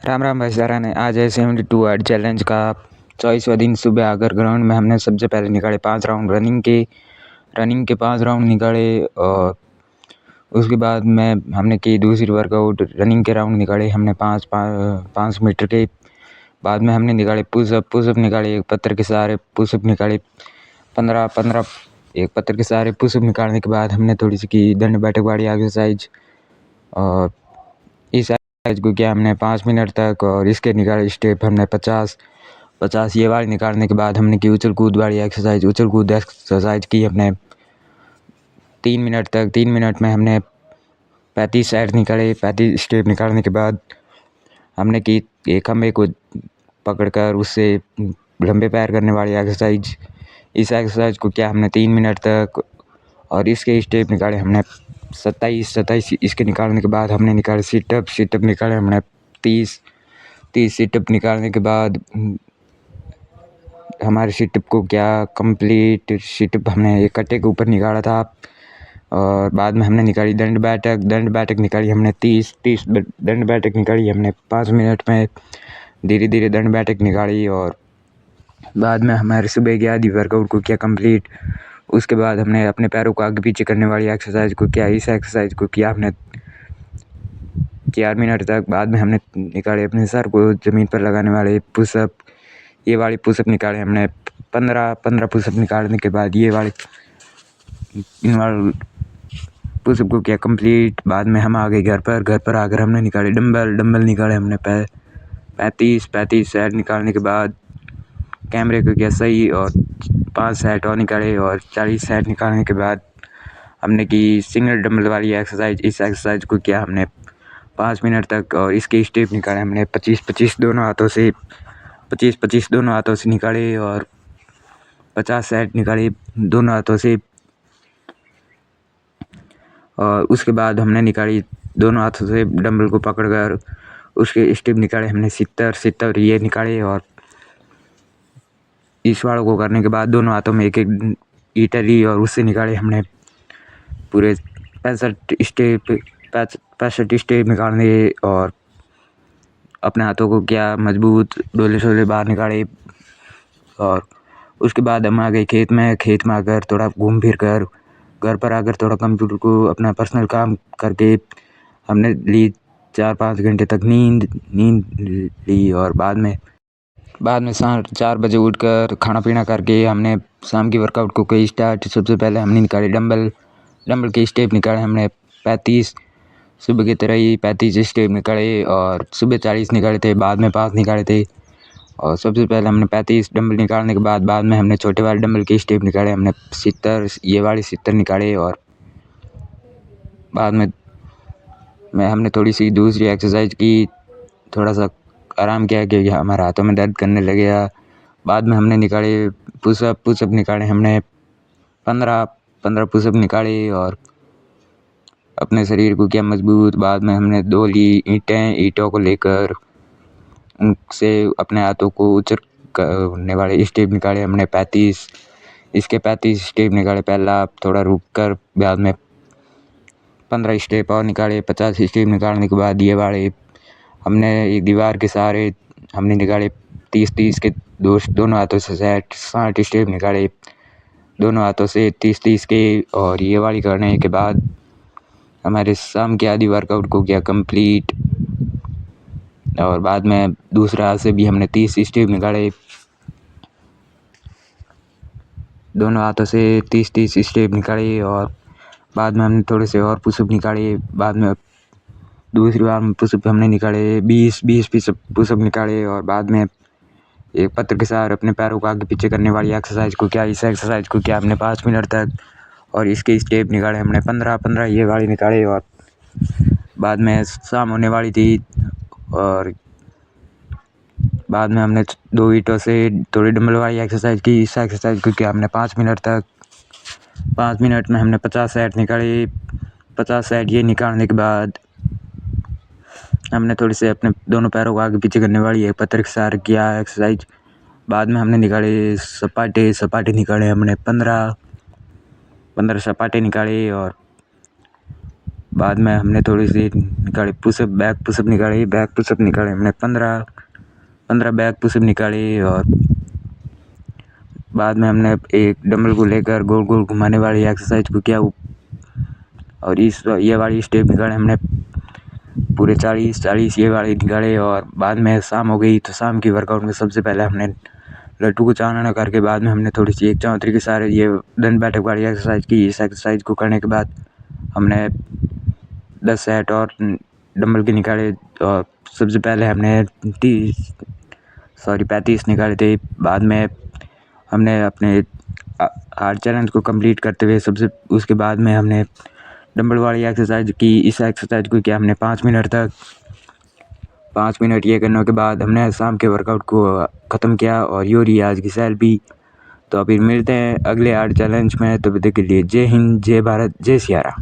राम राम भाई सारा ने आज है 72 आर्ट चैलेंज का 24वां दिन। सुबह आकर ग्राउंड में हमने सबसे पहले निकाले 5 राउंड रनिंग के 5 राउंड निकाले। और उसके बाद में हमने की दूसरी वर्कआउट रनिंग के राउंड निकाले हमने 5 मीटर के। बाद में हमने निकाले पुशअप निकाले, एक पत्थर के सहारे पुशअप निकाले 15 एक पत्थर के सहारे पुशअप निकालने के बाद हमने थोड़ी सी की दंड बैठक वाली एक्सरसाइज। और इस एक्सरसाइज को किया हमने 5 मिनट तक। और इसके निकाले स्टेप हमने 50 ये वाली निकालने के बाद हमने की उछल कूद वाली एक्सरसाइज। उछल कूद एक्सरसाइज की हमने 3 मिनट तक। 3 मिनट में हमने 35 सेट निकाले। 35 स्टेप निकालने के बाद हमने की एक खम्भे को पकड़कर उससे लंबे पैर करने वाली एक्सरसाइज। इस एक्सरसाइज को किया हमने 3 मिनट तक। और इसके स्टेप निकाले हमने 27 इसके निकालने के बाद हमने निकाले सिटअप निकाले हमने 30 सिटअप निकालने के बाद हमारे सिटअप को क्या कंप्लीट सिटअप हमने एक कट्टे के ऊपर निकाला था। और बाद में हमने निकाली दंड बैठक निकाली हमने 30 दंड बैठक निकाली हमने 5 मिनट में। धीरे धीरे दंड बैठक निकाली और बाद में हमारे सुबह की आधी वर्कआउट को किया कंप्लीट। उसके बाद हमने अपने पैरों को आगे पीछे करने वाली एक्सरसाइज को किया। इस एक्सरसाइज को किया हमने 4 मिनट तक। बाद में हमने निकाले अपने सर को ज़मीन पर लगाने वाले पुशअप। ये वाली पुशअप निकाले हमने 15 पुशअप निकालने के बाद इन वाले पुशअप को किया कंप्लीट। बाद में हम आ गए घर पर आकर हमने निकाले डंबल निकाले हमने 35 सेट निकालने के बाद कैमरे को किया सही और 5 सेट और निकाले। और 40 सेट निकालने के बाद हमने की सिंगल डंबल वाली एक्सरसाइज। इस एक्सरसाइज को किया हमने 5 मिनट तक। और इसके स्टेप निकाले हमने 25 दोनों हाथों से निकाले। और 50 सेट निकाले दोनों हाथों से। और उसके बाद हमने निकाली दोनों हाथों से डंबल को पकड़कर उसके स्टेप निकाले हमने 70 ये निकाले। और इस वालों को करने के बाद दोनों हाथों में एक एक ईंटें ली और उससे निकाले हमने पूरे 65 स्टेप निकालने। और अपने हाथों को क्या मजबूत डोले शोले बाहर निकाले। और उसके बाद हम आ गए खेत में आकर थोड़ा घूम फिर कर घर पर आकर थोड़ा कंप्यूटर को अपना पर्सनल काम करके हमने ली 4-5 घंटे तक नींद ली। और बाद में 4 बजे उठकर खाना पीना करके हमने शाम की वर्कआउट को कई स्टार्ट। सबसे पहले हमने निकाले डंबल के स्टेप निकाले हमने 35 सुबह की तरह ही 35 स्टेप निकाले। और सुबह 40 निकाले थे, बाद में 5 निकाले थे। और सबसे पहले हमने 35 डंबल निकालने के बाद में हमने छोटे वाले डंबल के स्टेप निकाले हमने 70 निकाले। और बाद में हमने थोड़ी सी दूसरी एक्सरसाइज की, थोड़ा सा आराम किया क्योंकि हमारे हाथों में दर्द करने लगे। बाद में हमने निकाले पुशअप निकाले हमने 15 पुशअप निकाले और अपने शरीर को किया मजबूत। बाद में हमने 2 ली ईंटों को लेकर उनसे अपने हाथों को ऊंचा करने वाले स्टेप निकाले हमने 35। इसके 35 स्टेप निकाले। पहला थोड़ा रुक कर बाद में 15 स्टेप और निकाले। 50 स्टेप निकालने के बाद ये वाले हमने एक दीवार के सहारे हमने निकाले 30 के दोनों हाथों से सेट। 60 स्टेप निकाले दोनों हाथों से 30 के। और ये वाली करने के बाद हमारे शाम की आधी वर्कआउट को किया कंप्लीट। और बाद में दूसरे हाथ से भी हमने 30 स्टेप निकाले दोनों हाथों से 30 स्टेप निकाले। और बाद में हमने थोड़े से और पुशअप निकाले। बाद में दूसरी बार में पुशअप हमने निकाले 20 पुशअप निकाले। और बाद में एक पत्थर के साथ अपने पैरों को आगे पीछे करने वाली एक्सरसाइज को किया। इस एक्सरसाइज को किया हमने 5 मिनट तक। और इसके स्टेप निकाले हमने 15 ये वाली निकाले। और बाद में शाम होने वाली थी और बाद में हमने 2 ईंटों से थोड़ी डंबल वाली एक्सरसाइज की। इस एक्सरसाइज को किया हमने 5 मिनट तक। 5 मिनट में हमने 50 सेट निकाले। 50 सेट ये निकालने के बाद हमने थोड़ी से अपने दोनों पैरों को आगे पीछे करने वाली एक पत्थर के साथ किया एक्सरसाइज। बाद में हमने निकाले सपाटे निकाले हमने 15 सपाटे निकाले। और बाद में हमने थोड़ी सी निकाली पुशअप, बैक पुशअप निकाली। बैक पुशअप निकाले हमने 15 बैक पुशअप निकाली। और बाद में हमने एक डंबल को लेकर गोल गोल घुमाने वाली एक्सरसाइज को किया। और ये वाली स्टेप निकाले हमने पूरे 40 ये वाले निकाले। और बाद में शाम हो गई तो शाम की वर्कआउट में सबसे पहले हमने लट्टू को चालना करके बाद में हमने थोड़ी सी एक चौंतरी के सारे ये दंड बैठक वाली एक्सरसाइज की। इस एक्सरसाइज को करने के बाद हमने 10 सेट और डंबल के निकाले। और सबसे पहले हमने 35 निकाले थे। बाद में हमने अपने हार्ड चैलेंज को कंप्लीट करते हुए उसके बाद में हमने डंबल वाली एक्सरसाइज की। इस एक्सरसाइज को किया हमने 5 मिनट तक। 5 मिनट ये करने के बाद हमने शाम के वर्कआउट को ख़त्म किया। और यो रही आज की सेल्फी। तो फिर मिलते हैं अगले हार्ड चैलेंज में। तब तक के लिए जय हिंद, जय भारत, जय सिया राम।